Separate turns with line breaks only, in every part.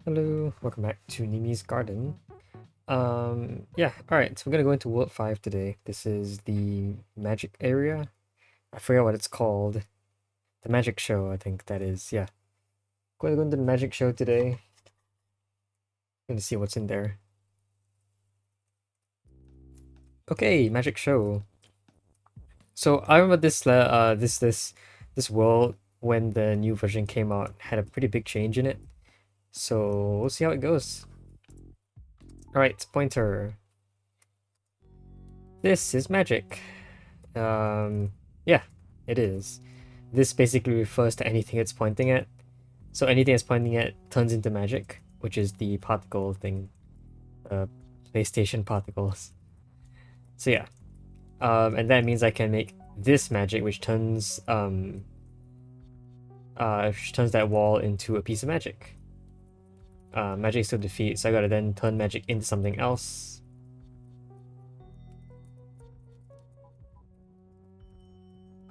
Hello, welcome back to Nimi's Garden. Yeah, alright, so we're gonna go into World 5 today. This is the magic area. I forget what it's called. The magic show, I think that is, yeah. Going to go into the magic show today. Gonna see what's in there. Okay, magic show. So I remember this world when the new version came out had a pretty big change in it. So we'll see how it goes. Alright, pointer. This is magic. Yeah, it is. This basically refers to anything it's pointing at. So anything it's pointing at turns into magic, which is the particle thing. PlayStation particles. So yeah. And that means I can make this magic which turns that wall into a piece of magic. Magic still defeat, so I gotta then turn magic into something else.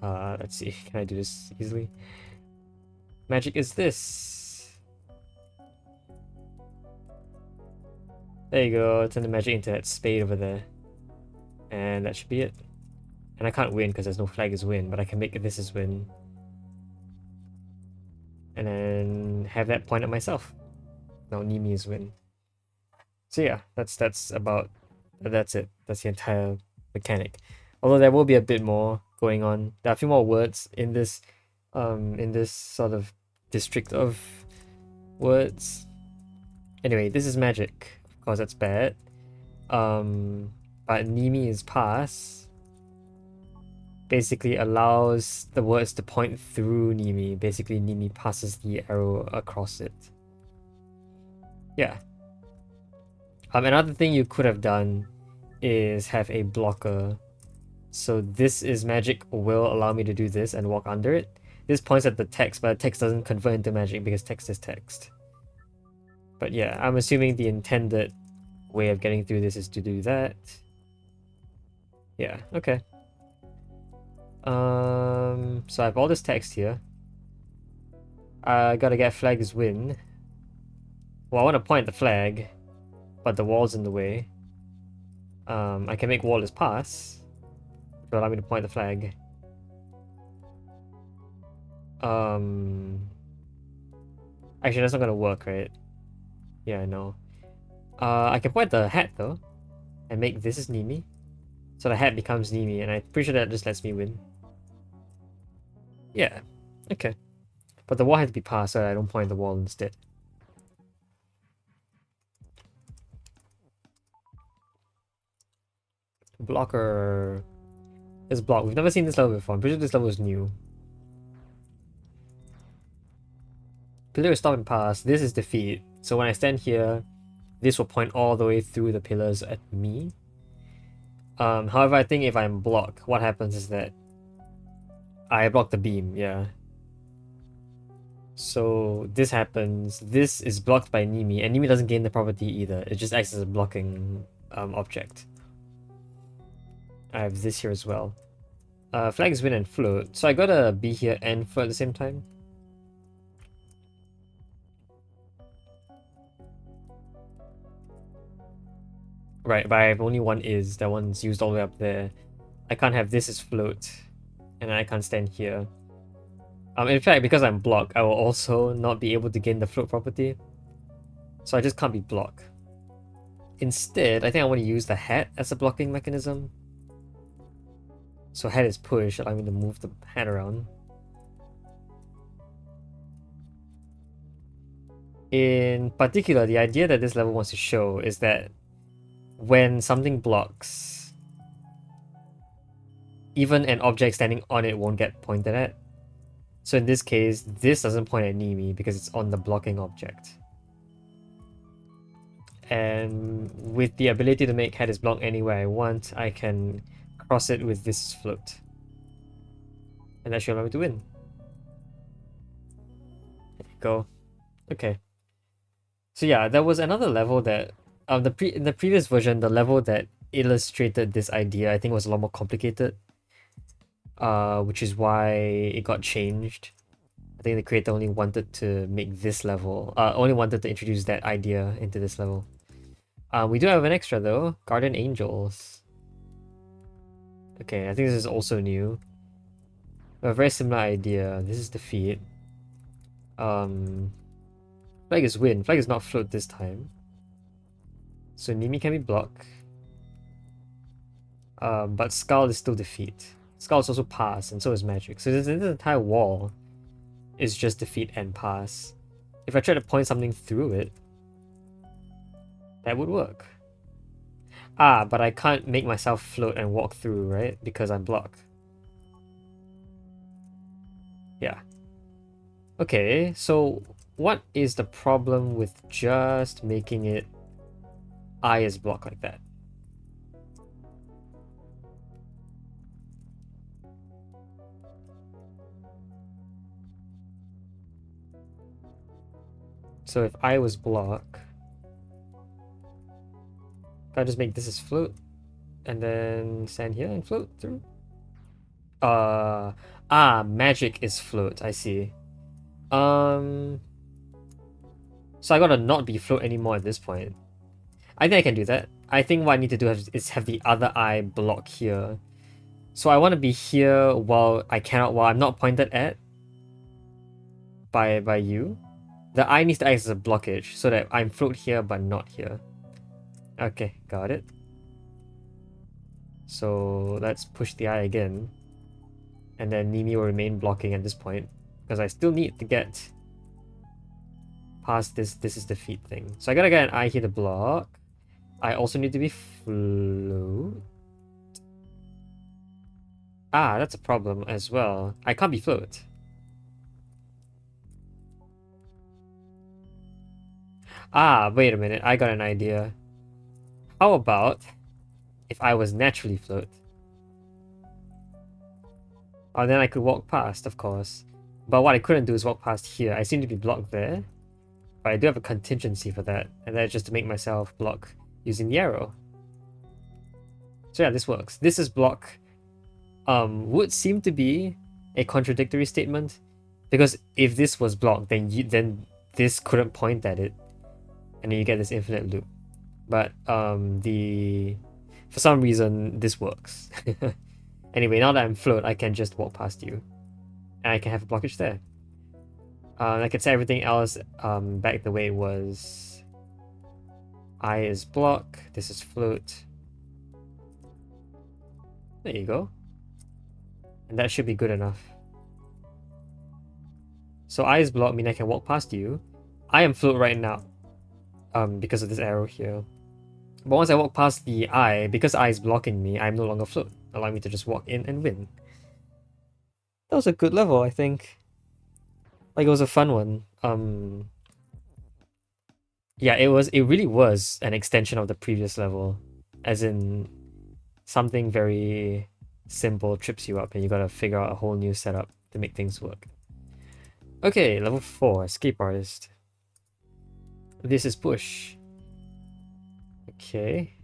Let's see, can I do this easily? Magic is this. There you go, turn the magic into that spade over there. And that should be it. And I can't win because there's no flag as win, but I can make this as win. And then have that point at myself. Now Nimi is win. So yeah, that's it. That's the entire mechanic. Although there will be a bit more going on. There are a few more words in this sort of district of words. Anyway, this is magic. Of course that's bad. But Nimi is pass. Basically allows the words to point through Nimi. Basically Nimi passes the arrow across it. Yeah. Another thing you could have done is have a blocker. So this is magic will allow me to do this and walk under it. This points at the text, but the text doesn't convert into magic because text is text. But yeah, I'm assuming the intended way of getting through this is to do that. Yeah, okay. So I have all this text here. I gotta get flags win. Well, I want to point the flag, but the wall's in the way. I can make wall as pass to allow me to point the flag. Actually, that's not gonna work, right? Yeah, I know. I can point the hat though, and make this is Nimi. So the hat becomes Nimi, and I'm pretty sure that just lets me win. Yeah, okay. But the wall had to be passed, so I don't point the wall instead. Blocker is block. We've never seen this level before. I'm pretty sure this level is new. Pillar is stop and pass. This is defeat. So when I stand here, this will point all the way through the pillars at me. However, I think if I'm blocked, what happens is that I block the beam, yeah. So this happens. This is blocked by Nimi, and Nimi doesn't gain the property either. It just acts as a blocking object. I have this here as well. Flags win and float. So I gotta be here and float at the same time. Right, but I have only one is. That one's used all the way up there. I can't have this as float. And I can't stand here. In fact, because I'm blocked, I will also not be able to gain the float property. So I just can't be blocked. Instead, I think I want to use the hat as a blocking mechanism. So hat is push, allowing me to move the hat around. In particular, the idea that this level wants to show is that when something blocks, even an object standing on it won't get pointed at. So in this case, this doesn't point at Nimi because it's on the blocking object. And with the ability to make head is block anywhere I want, I can cross it with this float. And that should allow me to win. There you go. Okay. So yeah, there was another level that in the previous version, the level that illustrated this idea I think was a lot more complicated. Which is why it got changed. I think the creator only wanted to make this level, only wanted to introduce that idea into this level. We do have an extra though, Garden Angels. Okay, I think this is also new. A very similar idea. This is defeat. Flag is win. Flag is not float this time. So Nimi can be block. But Skull is still defeat. Skull is also pass, and so is magic. So this entire wall is just defeat and pass. If I try to point something through it, that would work. But I can't make myself float and walk through, right? Because I'm blocked. Yeah. Okay, so what is the problem with just making it I is blocked like that? So if I was block, if I just make this as float, and then stand here and float through. Magic is float, I see. So I gotta not be float anymore at this point. I think I can do that. I think what I need to do is have the other eye block here. So I want to be here while I'm not pointed at by you. The eye needs to act as a blockage so that I'm float here but not here. Okay, got it. So let's push the eye again. And then Nimi will remain blocking at this point. Because I still need to get past this is defeat thing. So I gotta get an eye here to block. I also need to be float. That's a problem as well. I can't be float. Wait a minute. I got an idea. How about if I was naturally float? Oh, then I could walk past, of course. But what I couldn't do is walk past here. I seem to be blocked there. But I do have a contingency for that. And that's just to make myself block using the arrow. So yeah, this works. This is block. Would seem to be a contradictory statement. Because if this was blocked, then this couldn't point at it. And then you get this infinite loop. But for some reason, this works. Anyway, now that I'm float, I can just walk past you. And I can have a blockage there. I can set everything else back the way it was. I is block, this is float. There you go. And that should be good enough. So I is block, mean I can walk past you. I am float right now. Because of this arrow here. But once I walk past the eye, because eye is blocking me, I'm no longer float, allowing me to just walk in and win. That was a good level, I think. Like, it was a fun one. Yeah, it really was an extension of the previous level. As in, something very simple trips you up and you gotta figure out a whole new setup to make things work. Okay, level 4, Escape Artist. This is push. Okay.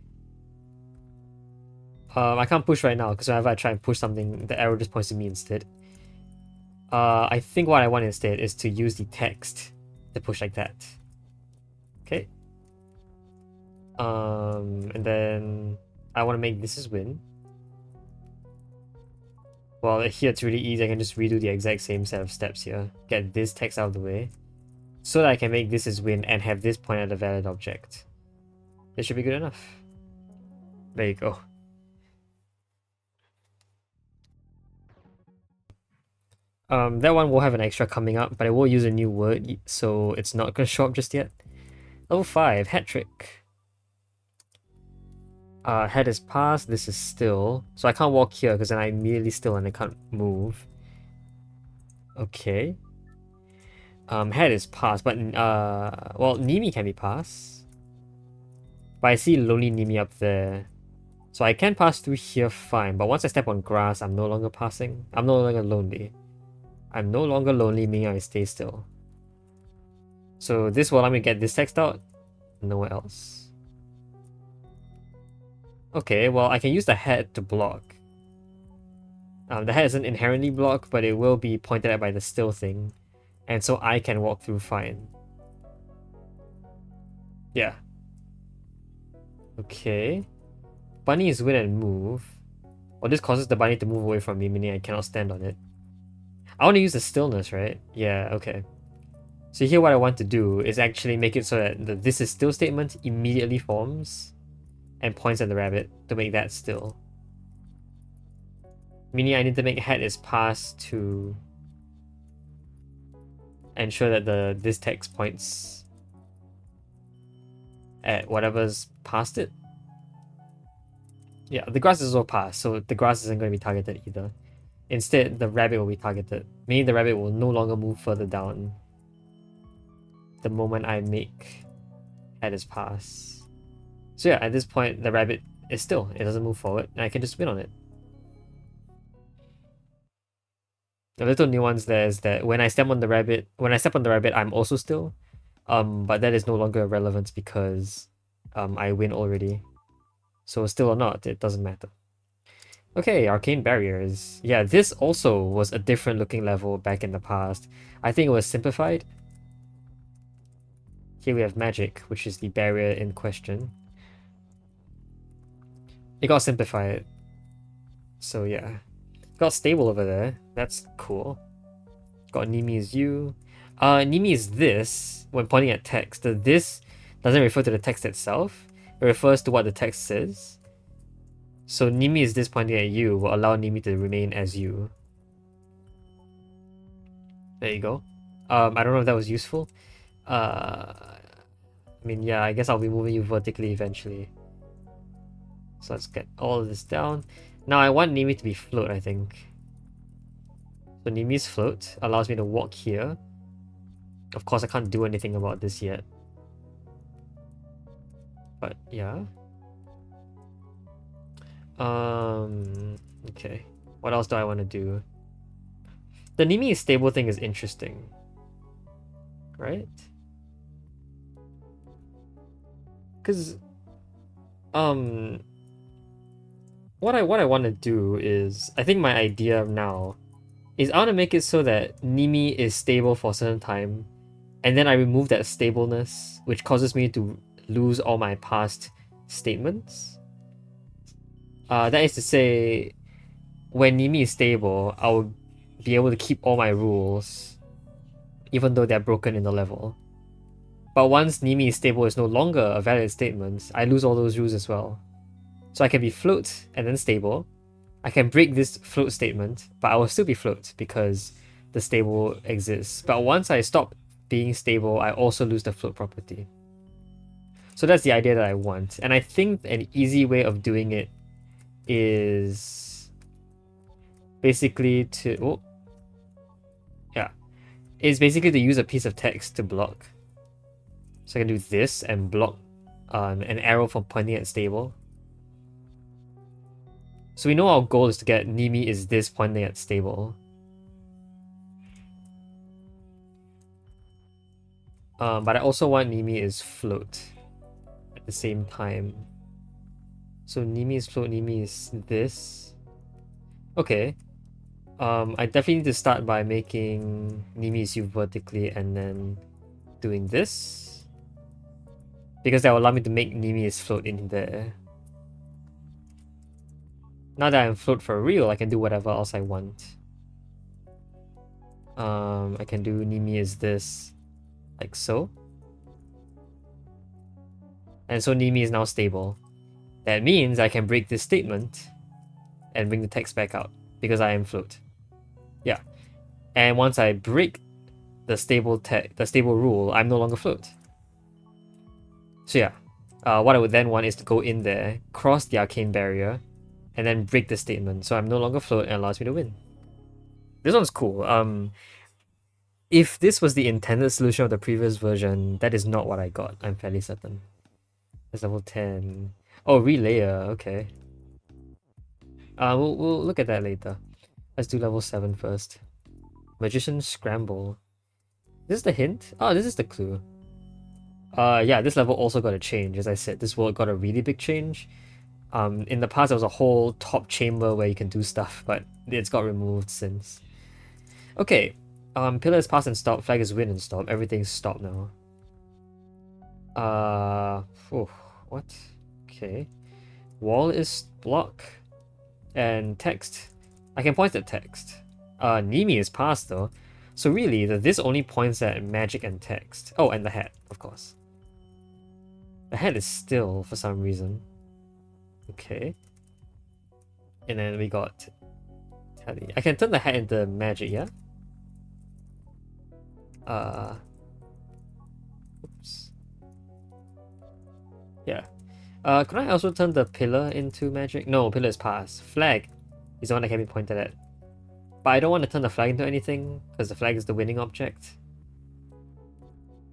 I can't push right now because whenever I try and push something, the arrow just points to me instead. I think what I want instead is to use the text to push like that. Okay. And then I want to make this is win. Well, here it's really easy. I can just redo the exact same set of steps here. Get this text out of the way. So that I can make this is win and have this point at a valid object. This should be good enough. There you go. That one will have an extra coming up, but I will use a new word, so it's not going to show up just yet. Level 5, Hat Trick. Head is passed, this is still. So I can't walk here because then I'm immediately still and I can't move. Okay. Head is passed, but well, Nimi can be passed. But I see Lonely Nimi up there. So I can pass through here fine, but once I step on grass, I'm no longer passing. I'm no longer lonely. I'm no longer lonely, meaning I stay still. So this will allow me to get this text out. Nowhere else. Okay, well, I can use the head to block. The head isn't inherently blocked, but it will be pointed at by the still thing. And so I can walk through fine. Yeah. Okay. Bunny is win and move. Well, this causes the bunny to move away from me, meaning I cannot stand on it. I want to use the stillness, right? Yeah, okay. So here what I want to do is actually make it so that the this is still statement immediately forms and points at the rabbit to make that still. Meaning I need to make head is passed to ensure that this text points at whatever's past it. Yeah, the grass is all passed, so the grass isn't going to be targeted either. Instead, the rabbit will be targeted, meaning the rabbit will no longer move further down the moment I make head is pass. So yeah, at this point, the rabbit is still. It doesn't move forward, and I can just win on it. The little nuance there is that when I step on the rabbit, I'm also still. But that is no longer relevant because I win already. So still or not, it doesn't matter. Okay, arcane barriers. Yeah, this also was a different looking level back in the past. I think it was simplified. Here we have magic, which is the barrier in question. It got simplified. So yeah. Got stable over there. That's cool. Got Nimi is you. Nimi is this when pointing at text. The this doesn't refer to the text itself. It refers to what the text says. So Nimi is this pointing at you will allow Nimi to remain as you. There you go. I don't know if that was useful. I mean, yeah, I guess I'll be moving you vertically eventually. So let's get all of this down. Now I want Nimi to be float, I think. So Nimi's float allows me to walk here. Of course, I can't do anything about this yet. But yeah. Okay. What else do I want to do? The Nimi is stable thing is interesting. Right? Because what I want to do is, I think my idea now is I want to make it so that Nimi is stable for a certain time, and then I remove that stableness, which causes me to lose all my past statements. That is to say, when Nimi is stable, I will be able to keep all my rules, even though they're broken in the level. But once Nimi is stable is no longer a valid statement, I lose all those rules as well. So I can be float and then stable. I can break this float statement, but I will still be float because the stable exists. But once I stop being stable, I also lose the float property. So that's the idea that I want. And I think an easy way of doing it is basically to to use a piece of text to block. So I can do this and block an arrow from pointing at stable. So we know our goal is to get Nimi is this pointing at stable. But I also want Nimi is float at the same time. So Nimi is float, Nimi is this. Okay. I definitely need to start by making Nimi is you vertically and then doing this. Because that will allow me to make Nimi is float in there. Now that I'm float for real, I can do whatever else I want. I can do Nimi is this, like so. And so Nimi is now stable. That means I can break this statement and bring the text back out because I am float. Yeah. And once I break the stable rule, I'm no longer float. So yeah. What I would then want is to go in there, cross the arcane barrier, and then break the statement. So I'm no longer float and allows me to win. This one's cool. If this was the intended solution of the previous version, that is not what I got. I'm fairly certain. It's level 10. Oh, relayer. Okay. We'll look at that later. Let's do level 7 first. Magician Scramble. This is the hint? Oh, this is the clue. Yeah, this level also got a change. As I said, this world got a really big change. In the past, there was a whole top chamber where you can do stuff, but it's got removed since. Okay, Pillar is pass and stop, flag is win and stop, everything's stop now. Oh, what? Okay. Wall is block. And text. I can point at text. Nimi is pass though. So really, this only points at magic and text. Oh, and the hat, of course. The hat is still for some reason. Okay. And then we got tally. I can turn the hat into magic, yeah? Oops. Yeah. Can I also turn the pillar into magic? No, pillar is pass. Flag is the one that can be pointed at. But I don't want to turn the flag into anything, because the flag is the winning object.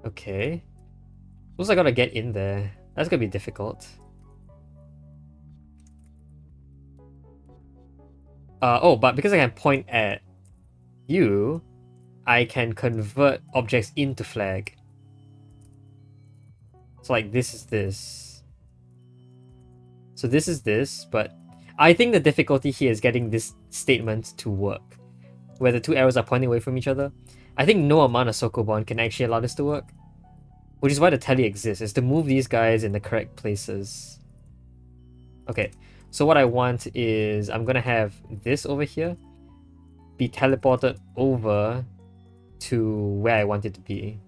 Okay. Also, I gotta get in there. That's gonna be difficult. Oh, but because I can point at you, I can convert objects into flag. So like this is this. So this is this, but I think the difficulty here is getting this statement to work, where the two arrows are pointing away from each other. I think no amount of Sokobon can actually allow this to work, which is why the tally exists, is to move these guys in the correct places. Okay, so what I want is I'm gonna have this over here be teleported over to where I want it to be.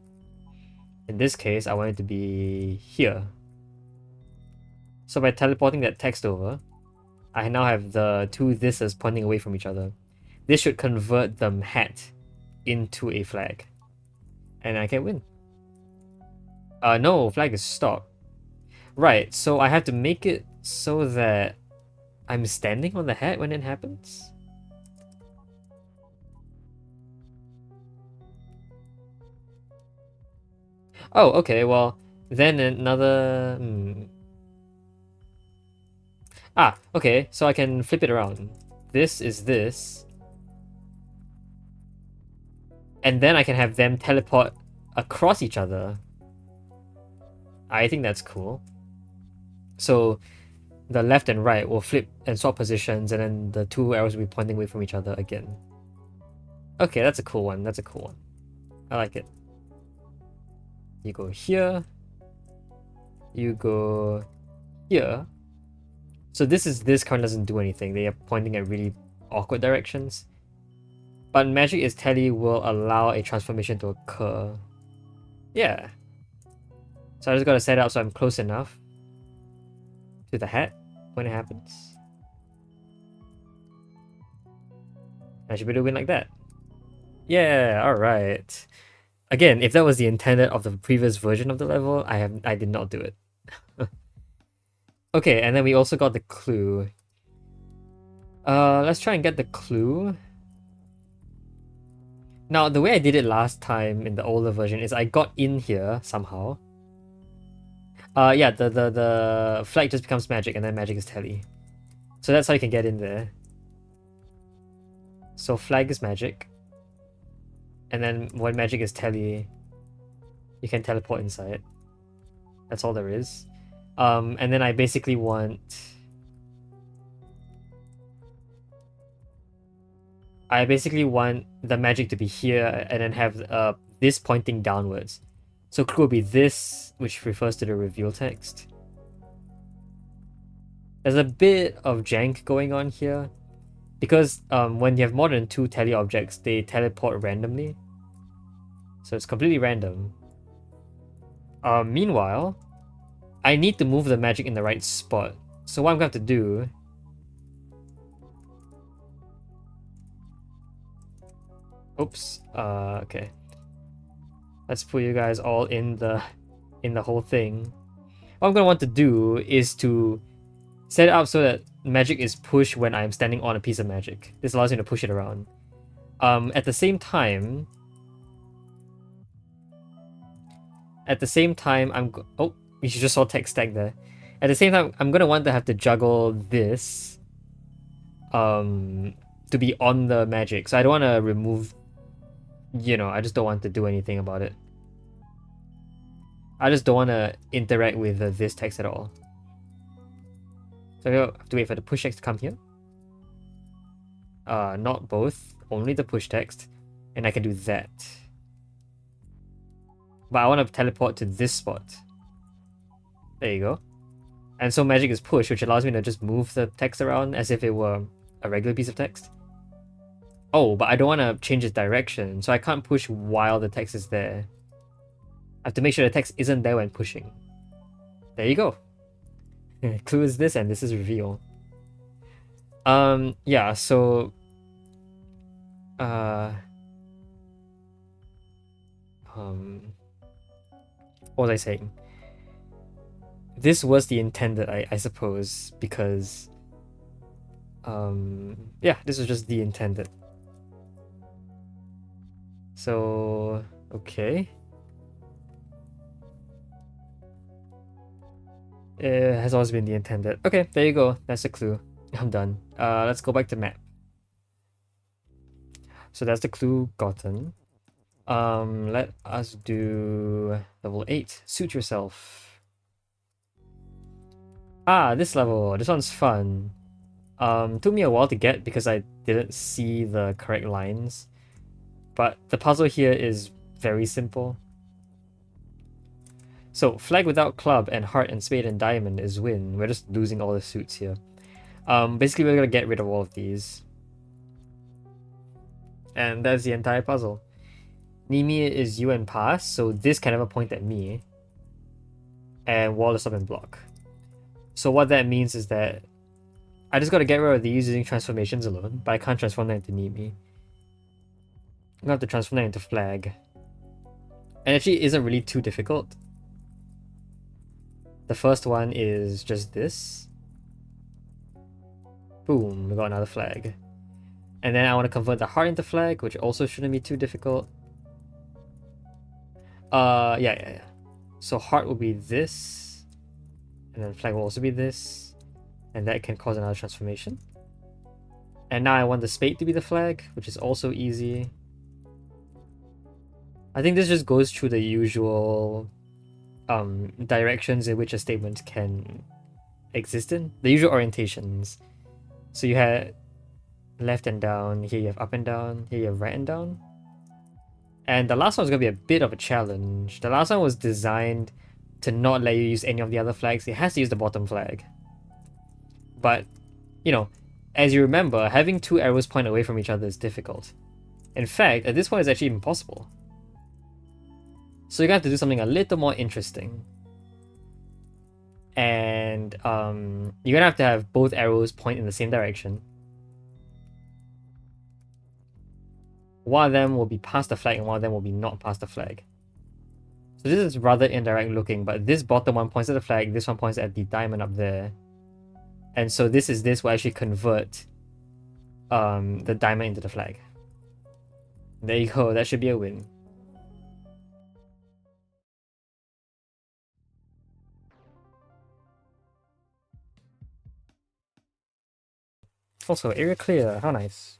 In this case, I want it to be here. So by teleporting that text over, I now have the two thises pointing away from each other. This should convert the hat into a flag. And I can win. No, flag is stop. Right, so I have to make it so that I'm standing on the hat when it happens? Oh, okay, well, then another... Ah, okay, so I can flip it around. This is this. And then I can have them teleport across each other. I think that's cool. So the left and right will flip and swap positions, and then the two arrows will be pointing away from each other again. Okay, that's a cool one. That's a cool one. I like it. You go here. You go here. So this card doesn't do anything. They are pointing at really awkward directions. But magic is tally will allow a transformation to occur. Yeah. So I just gotta set it up so I'm close enough to the hat when it happens. I should be able to win like that. Yeah, alright. Again, if that was the intended of the previous version of the level, I did not do it. Okay, and then we also got the clue. Let's try and get the clue. Now, the way I did it last time in the older version is I got in here somehow. Yeah, the flag just becomes magic, and then magic is tally. So that's how you can get in there. So flag is magic. And then when magic is tally, you can teleport inside. That's all there is. And then I basically want... the magic to be here and then have this pointing downwards. So clue will be this, which refers to the reveal text. There's a bit of jank going on here, because when you have more than two tally objects, they teleport randomly. So it's completely random. Meanwhile, I need to move the magic in the right spot. So what I'm going to have to do... Oops. Okay. Let's put you guys all in the whole thing. What I'm going to want to do is to set it up so that magic is pushed when I'm standing on a piece of magic. This allows me to push it around. At the same time, oh, you just saw text tag there. At the same time, I'm gonna want to have to juggle this to be on the magic. So I don't want to remove, I just don't want to do anything about it. I just don't want to interact with this text at all. So I have to wait for the push text to come here. Not both, only the push text. And I can do that. But I want to teleport to this spot. There you go. And so magic is push, which allows me to just move the text around as if it were a regular piece of text. Oh, but I don't want to change its direction, so I can't push while the text is there. I have to make sure the text isn't there when pushing. There you go. Clue is this, and this is reveal. Yeah, so what was I saying? This was the intended, I suppose, because yeah, this was just the intended. So okay. It has always been the intended. Okay, there you go. That's a clue. I'm done. Let's go back to map. So that's the clue gotten. Let us do level 8. Suit yourself. Ah, this level. This one's fun. Took me a while to get because I didn't see the correct lines. But the puzzle here is very simple. So, flag without club and heart and spade and diamond is win. We're just losing all the suits here. Basically, we're gonna get rid of all of these. And that's the entire puzzle. Nimi is you and pass, so this can never point at me. And wall is up and block. So what that means is that I just gotta get rid of these using transformations alone, but I can't transform that into Nimi. I'm gonna have to transform that into flag. And actually isn't really too difficult. The first one is just this. Boom, we got another flag. And then I want to convert the heart into flag, which also shouldn't be too difficult. Yeah. So heart will be this. And then flag will also be this. And that can cause another transformation. And now I want the spade to be the flag, which is also easy. I think this just goes through the usual directions in which a statement can exist in. The usual orientations. So you had left and down, here you have up and down, here you have right and down. And the last one is going to be a bit of a challenge. The last one was designed to not let you use any of the other flags. It has to use the bottom flag. But, you know, as you remember, having two arrows point away from each other is difficult. In fact, at this point it's actually impossible. So you're going to have to do something a little more interesting. And you're going to have both arrows point in the same direction. One of them will be past the flag and one of them will be not past the flag. So this is rather indirect looking, but this bottom one points at the flag, this one points at the diamond up there. And so this will actually convert the diamond into the flag. There you go, that should be a win. Also, area clear, how nice.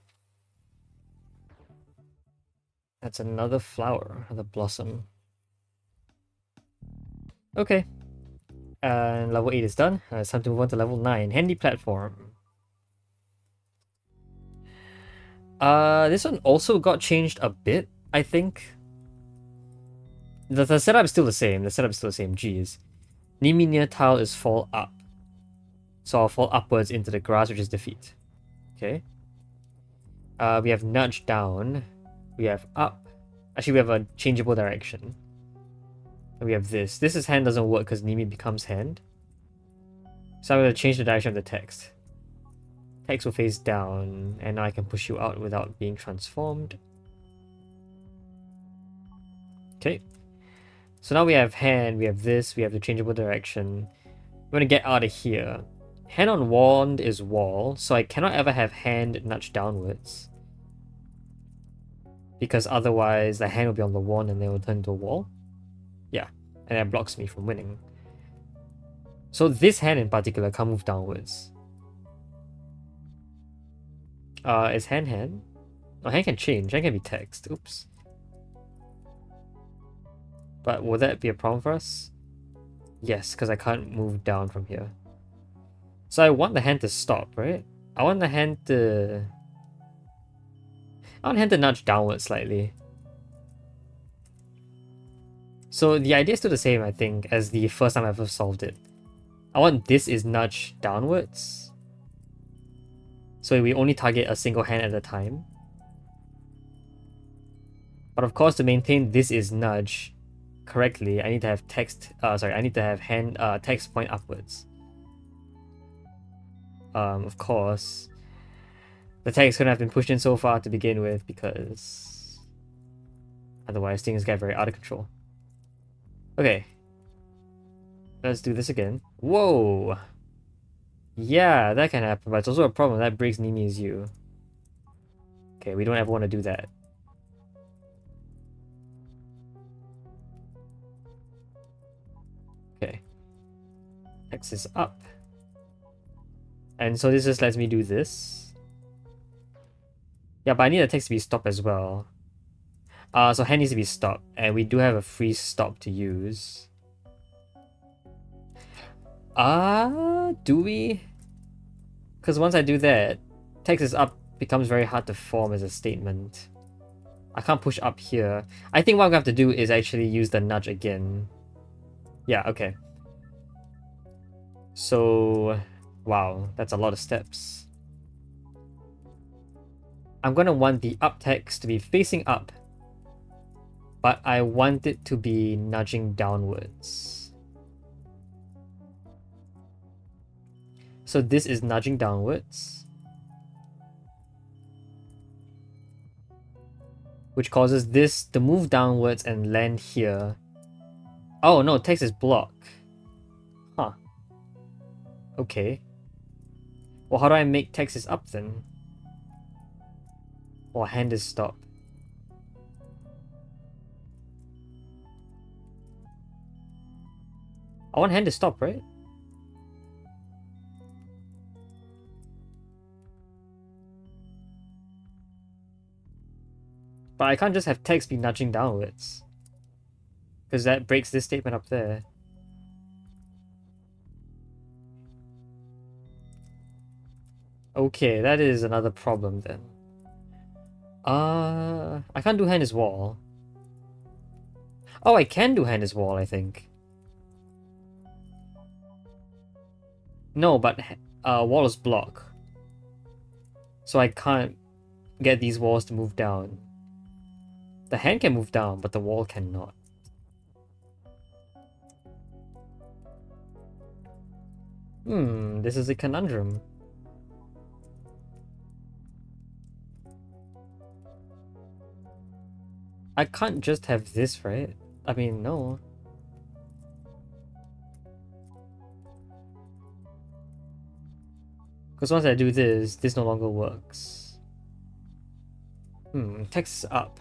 That's another flower, another blossom. Okay. And level 8 is done. It's time to move on to level 9. Handy platform. This one also got changed a bit, I think. The setup is still the same. Geez. Nimi near tile is fall up. So I'll fall upwards into the grass, which is defeat. Okay. We have nudge down. We have up. Actually, we have a changeable direction. And we have this. This is hand doesn't work because Nimi becomes hand. So I'm going to change the direction of the text. Text will face down, and now I can push you out without being transformed. Okay. So now we have hand, we have this, we have the changeable direction. I'm going to get out of here. Hand on wand is wall, so I cannot ever have hand nudge downwards. Because otherwise the hand will be on the wand and then it will turn into a wall. Yeah, and that blocks me from winning. So this hand in particular can't move downwards. Is hand hand? Oh, hand can change. Hand can be text. Oops. But will that be a problem for us? Yes, because I can't move down from here. So I want the hand to stop, right? I want the hand to... I want hand to nudge downwards slightly. So the idea is still the same, I think, as the first time I ever solved it. I want this is nudge downwards. So we only target a single hand at a time. But of course, to maintain this is nudge correctly, I need to have I need to have hand text point upwards. Of course, the text couldn't have been pushed in so far to begin with because otherwise things get very out of control. Okay. Let's do this again. Whoa! Yeah, that can happen, but it's also a problem. That breaks Nimi's U. Okay, we don't ever want to do that. Okay. X is up. And so this just lets me do this. Yeah, but I need the text to be stopped as well. So hand needs to be stopped, and we do have a free stop to use. Do we? Because once I do that, text is up becomes very hard to form as a statement. I can't push up here. I think what I'm going to have to do is actually use the nudge again. Yeah, okay. So, wow, that's a lot of steps. I'm going to want the up text to be facing up, but I want it to be nudging downwards. So this is nudging downwards, which causes this to move downwards and land here. Oh no, text is block. Huh. Okay. Well, how do I make text is up then? Or hand is stop? I want hand to stop, right? But I can't just have text be nudging downwards, because that breaks this statement up there. Okay, that is another problem then. I can't do hand is wall. Oh, I can do hand is wall, I think. No, but wall is block. So I can't get these walls to move down. The hand can move down, but the wall cannot. This is a conundrum. I can't just have this, right? I mean, no. Because once I do this, this no longer works. Text is up.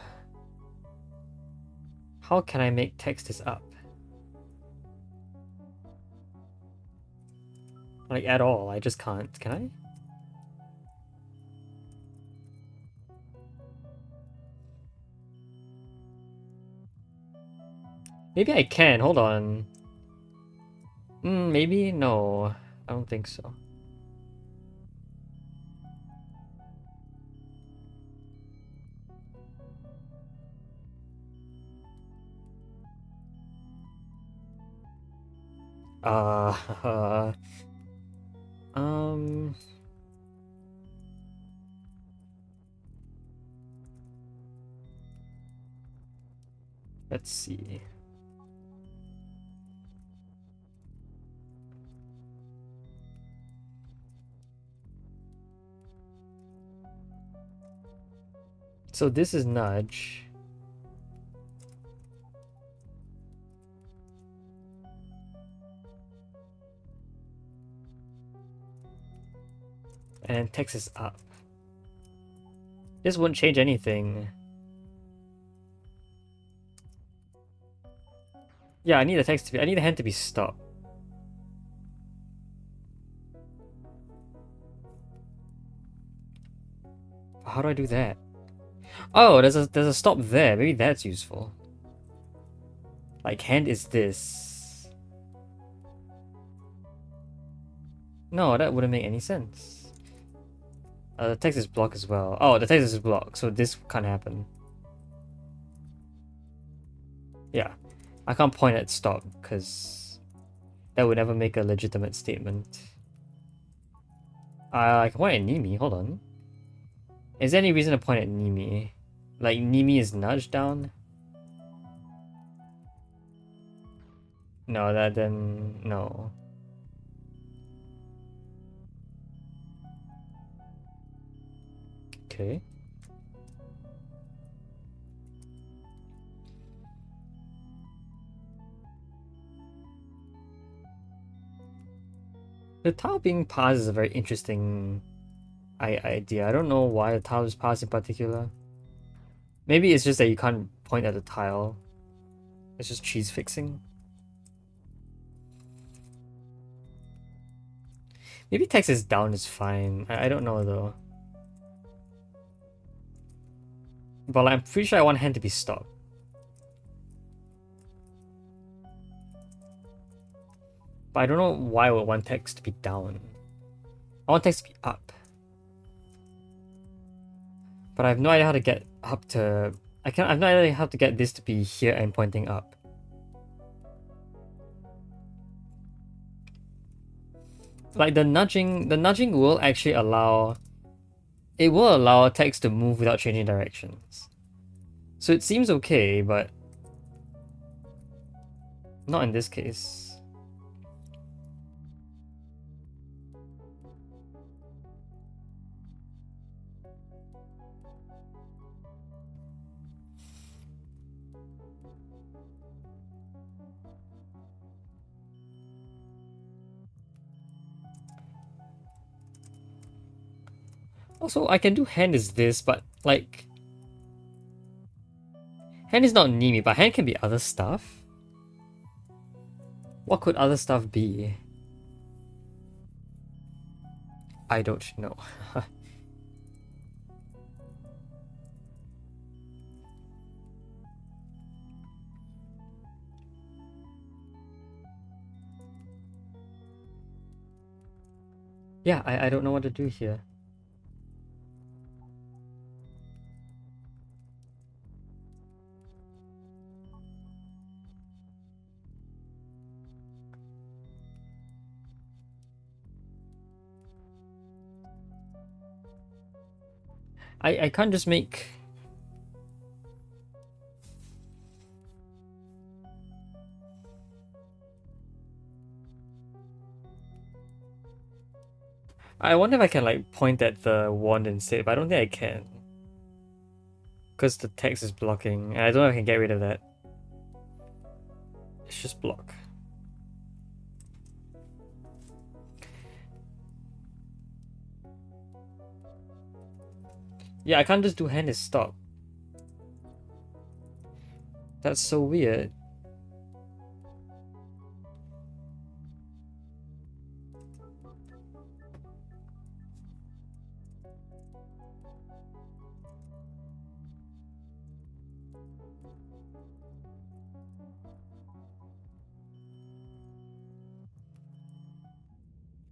How can I make text is up? Like, at all. I just can't. Can I? Maybe I can. Hold on. Maybe? No. I don't think so. Let's see. So this is nudge. And text is up. This wouldn't change anything. Yeah, I need the text to be. I need the hand to be stopped. How do I do that? Oh, there's a stop there. Maybe that's useful. Like hand is this. No, that wouldn't make any sense. The text is blocked as well. Oh, the text is blocked, so this can't happen. Yeah, I can't point at stop because that would never make a legitimate statement. I can point at Nimi, hold on. Is there any reason to point at Nimi? Like, Nimi is nudged down? No, then, no. Okay. The tile being paused is a very interesting idea. I don't know why the tile is paused in particular. Maybe it's just that you can't point at the tile. It's just cheese fixing. Maybe text is down is fine. I don't know though. But like, I'm pretty sure I want hand to be stopped. But I don't know why I would want text to be down. I want text to be up. But I have no idea how to get up to... I have no idea how to get this to be here and pointing up. Like the nudging will actually allow... It will allow text to move without changing directions. So it seems okay, but... Not in this case. Also, I can do hand is this, but like... Hand is not Nimi, but hand can be other stuff. What could other stuff be? I don't know. Yeah, I don't know what to do here. I can't just make... I wonder if I can like point at the wand instead, but I don't think I can. Because the text is blocking, and I don't know if I can get rid of that. It's just block. Yeah, I can't just do hand is stop. That's so weird.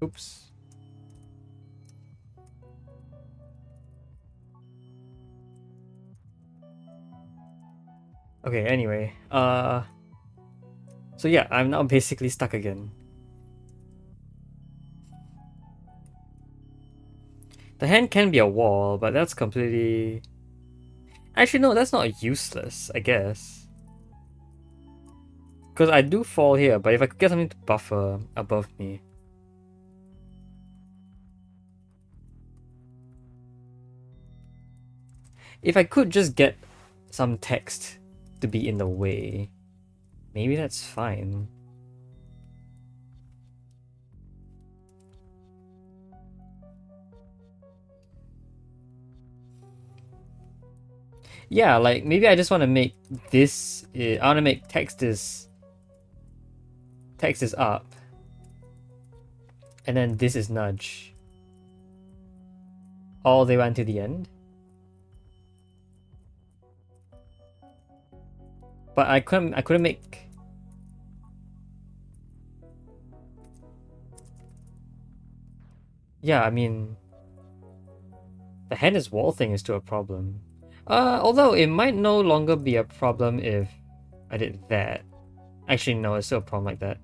Oops. Okay, anyway. So yeah, I'm now basically stuck again. The hand can be a wall, but that's completely... Actually, no, that's not useless, I guess. Because I do fall here, but if I could get something to buffer above me... If I could just get some text to be in the way, maybe that's fine. Yeah, like maybe I just want to make this... I want to make text is up. And then this is nudge. All the way to the end. But I couldn't make... Yeah, I mean... The hand is wall thing is still a problem. Although it might no longer be a problem if I did that. Actually, no, it's still a problem like that.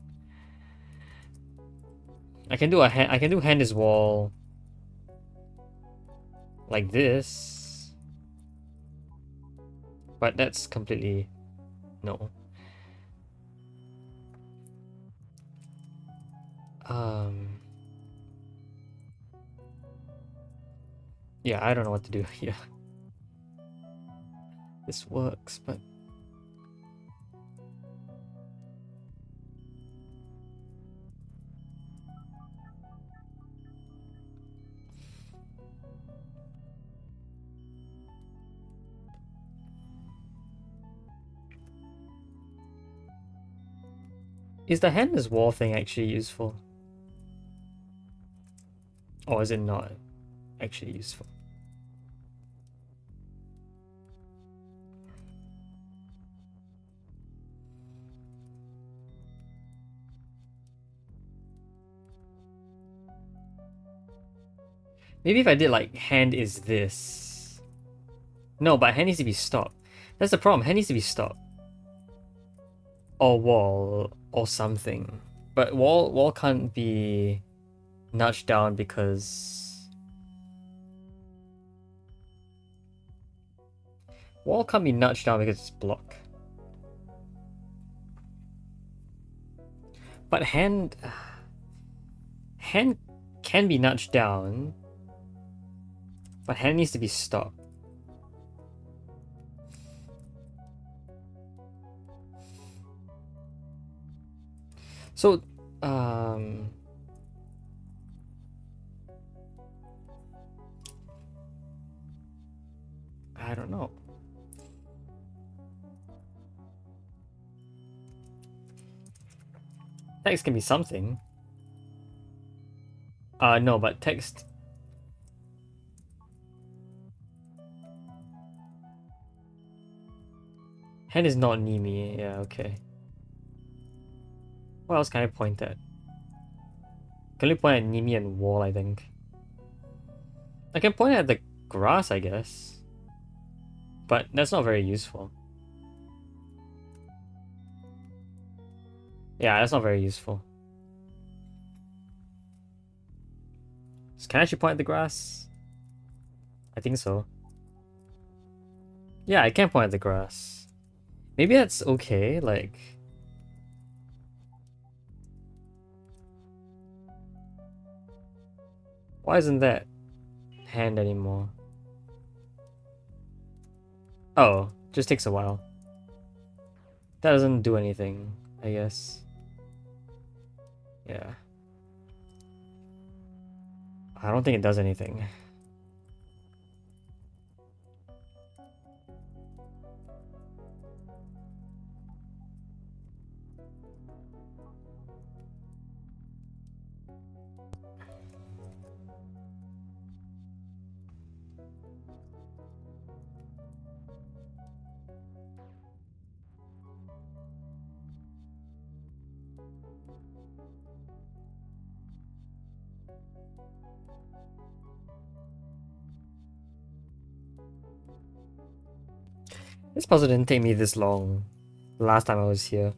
I can do hand is wall like this, but that's completely no. Yeah, I don't know what to do here. This works, but is the hand is wall thing actually useful? Or is it not actually useful? Maybe if I did like hand is this. No, but hand needs to be stopped. That's the problem. Hand needs to be stopped. Or wall or something. But wall can't be nudged down because wall can't be nudged down because it's block. But hand can be nudged down. But hand needs to be stopped. So, I don't know. Text can be something. No, but text. Hand is not Nimi. Yeah, okay. What else can I point at? Can only point at Nimi and wall, I think. I can point at the grass, I guess. But that's not very useful. Yeah, that's not very useful. So can I actually point at the grass? I think so. Yeah, I can point at the grass. Maybe that's okay, like... Why isn't that hand anymore? Oh, just takes a while. That doesn't do anything, I guess. Yeah. I don't think it does anything. This puzzle didn't take me this long the last time I was here.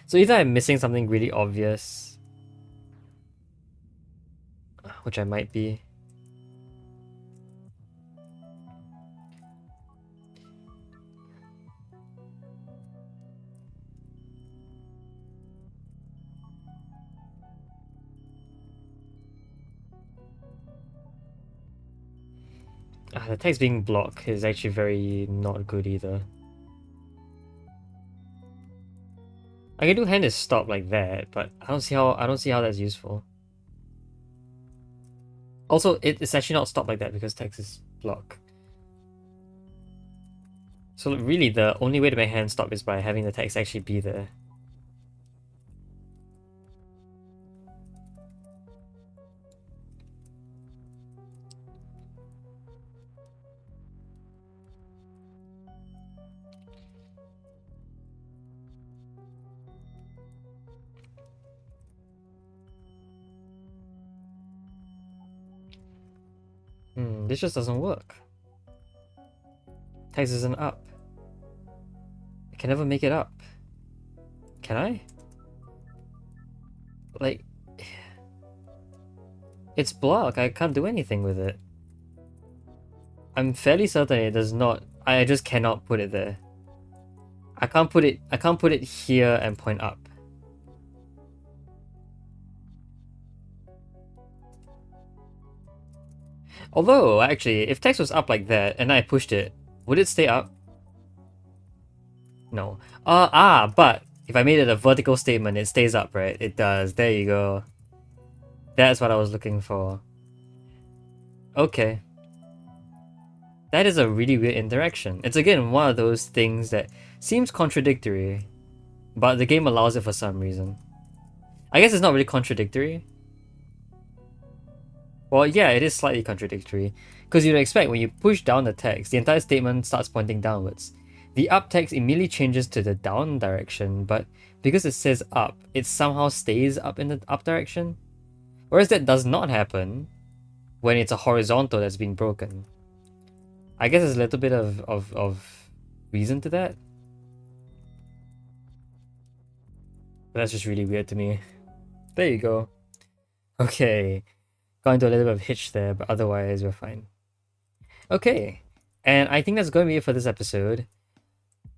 So either I'm missing something really obvious, which I might be. The text being blocked is actually very not good either. I can do hand is stop like that, but I don't see how that's useful. Also, it's actually not stop like that because text is block. So really, the only way to make hand stop is by having the text actually be there. This just doesn't work. Text isn't up. I can never make it up. Can I? Like, it's blocked. I can't do anything with it. I'm fairly certain it does not. I just cannot put it there. I can't put it here and point up. Although, actually, if text was up like that and I pushed it, would it stay up? No. But if I made it a vertical statement, it stays up, right? It does. There you go. That's what I was looking for. Okay. That is a really weird interaction. It's again one of those things that seems contradictory, but the game allows it for some reason. I guess it's not really contradictory. Well, yeah, it is slightly contradictory, because you'd expect when you push down the text, the entire statement starts pointing downwards. The up text immediately changes to the down direction, but because it says up, it somehow stays up in the up direction. Whereas that does not happen when it's a horizontal that's been broken. I guess there's a little bit of reason to that. But that's just really weird to me. There you go. Okay. Got into a little bit of hitch there, but otherwise we're fine. Okay. And I think that's going to be it for this episode.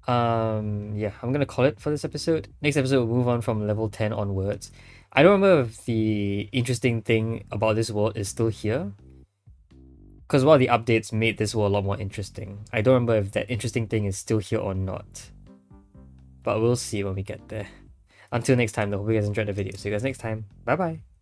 Yeah, I'm gonna call it for this episode. Next episode we'll move on from level 10 onwards. I don't remember if the interesting thing about this world is still here, because one of the updates made this world a lot more interesting. I don't remember if that interesting thing is still here or not, but we'll see when we get there. Until next time though, hope you guys enjoyed the video. See you guys next time. Bye bye.